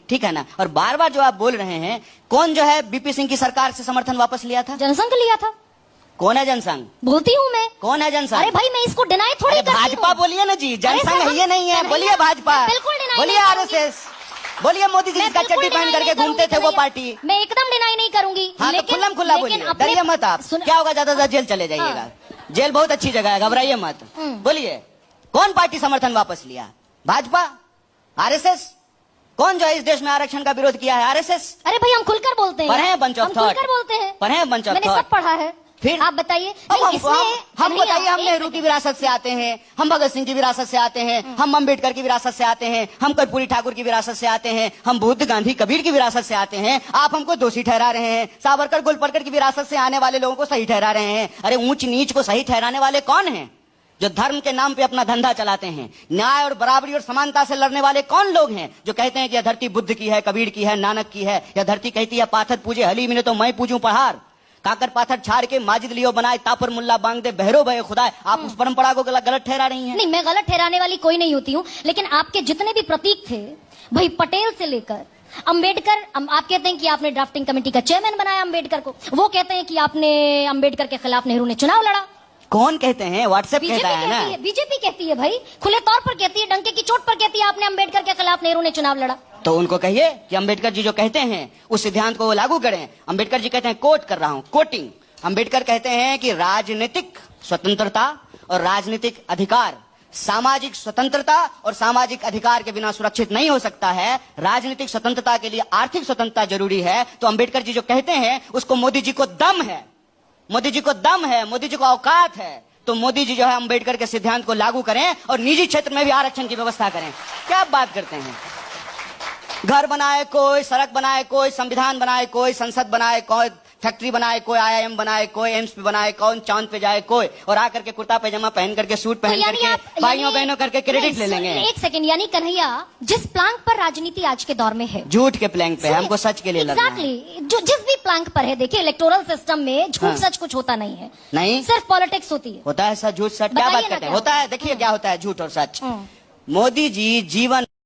ठीक है ना। और बार बार जो आप बोल रहे हैं, कौन जो है बीपी सिंह की सरकार से समर्थन वापस लिया था? जनसंघ लिया था। कौन है जनसंघ? बोलती हूँ मैं। कौन है जनसंघ? अरे भाई मैं इसको डिनाई थोड़ी करती हूँ। भाजपा बोलिए ना जी, जनसंघ है ये नहीं है। बोलिए भाजपा, बिल्कुल डिनाई बोलिए आरएसएस, बोलिए मोदी जी जिसका चड्डी पहन करके घूमते थे वो पार्टी। मैं एकदम डिनाई नहीं करूंगी। हाँ तो खुल्लम खुल्ला बोलिए, डरिए मत आप। क्या होगा, ज्यादा जेल चले जाइएगा। जेल बहुत अच्छी जगह है, घबराइए मत। बोलिए कौन पार्टी समर्थन वापस लिया? भाजपा, आरएसएस? कौन जो है इस देश में आरक्षण का विरोध किया है? आरएसएस। अरे भाई हम खुलकर बोलते हैं, पढ़े बंच ऑफ थॉट, खुलकर बोलते हैं, पढ़े बंच ऑफ मैंने थॉट। सब पढ़ा है। फिर आप बताइए। हम बताइए, हम नेहरू की विरासत से आते हैं, हम भगत सिंह की विरासत से आते हैं, हम अम्बेडकर की विरासत से आते हैं, हम कर्पूरी ठाकुर की विरासत से आते हैं, हम बुद्ध गांधी कबीर की विरासत से आते हैं। आप हमको दोषी ठहरा रहे हैं। सावरकर गोलवलकर की विरासत से आने वाले लोगों को सही ठहरा रहे हैं। अरे ऊंच नीच को सही ठहराने वाले कौन हैं? जो धर्म के नाम पे अपना धंधा चलाते हैं। न्याय और बराबरी और समानता से लड़ने वाले कौन लोग हैं? जो कहते हैं कि यह धरती बुद्ध की है, कबीर की है, नानक की है। यह धरती कहती है पाथर पूजे हली मिने तो मैं पूजूं पहाड़। काकर पाथर छाड़ के माजिद लियो बनाए, तापर मुल्ला बांग दे बहरो भय खुदा। आप उस परंपरा को गलत ठहरा रही हैं। नहीं, मैं गलत ठहराने वाली कोई नहीं होती हूँ, लेकिन आपके जितने भी प्रतीक थे भाई, पटेल से लेकर अंबेडकर, आप कहते हैं कि आपने ड्राफ्टिंग कमेटी का चेयरमैन बनाया अंबेडकर को, वो कहते हैं कि आपने अंबेडकर के खिलाफ नेहरू ने चुनाव लड़ा। कौन कहते हैं? व्हाट्सएप कहता है ना। बीजेपी कहती है भाई, खुले तौर पर कहती है, डंके की चोट पर कहती है आपने अंबेडकर के खिलाफ नेहरू ने चुनाव लड़ा। तो उनको कहिए कि अंबेडकर जी जो कहते हैं उस सिद्धांत को वो लागू करें। अंबेडकर जी कहते हैं, कोट कर रहा हूं, कोटिंग, अंबेडकर कहते हैं कि राजनीतिक स्वतंत्रता और राजनीतिक अधिकार सामाजिक स्वतंत्रता और सामाजिक अधिकार के बिना सुरक्षित नहीं हो सकता है। राजनीतिक स्वतंत्रता के लिए आर्थिक स्वतंत्रता जरूरी है। तो अंबेडकर जी जो कहते हैं उसको मोदी जी को दम है, मोदी जी को दम है, मोदी जी को औकात है। तो मोदी जी जो है अंबेडकर के सिद्धांत को लागू करें और निजी क्षेत्र में भी आरक्षण की व्यवस्था करें। क्या आप बात करते हैं? घर बनाए कोई, सड़क बनाए कोई, संविधान बनाए कोई, संसद बनाए कोई, फैक्ट्री बनाए कोई, आईआईएम बनाए कोई, एम्स पे बनाए कौन, चांद पे जाए कोई, और आकर के कुर्ता पैजामा पहन करके, सूट पहन करके भाइयों बहनों करके क्रेडिट ले लेंगे। एक सेकंड, यानी कन्हैया जिस प्लांक पर राजनीति आज के दौर में है, झूठ के प्लैंक पे, हमको सच के लिए लड़ना है। एग्जैक्टली, जो जिस भी प्लांक पर है, देखिए इलेक्टोरल सिस्टम में झूठ सच कुछ होता नहीं है। नहीं, सिर्फ पॉलिटिक्स होती है। होता है सच झूठ सच? क्या बात करते हैं? होता है। देखिए क्या होता है झूठ और सच। मोदी जी जीवन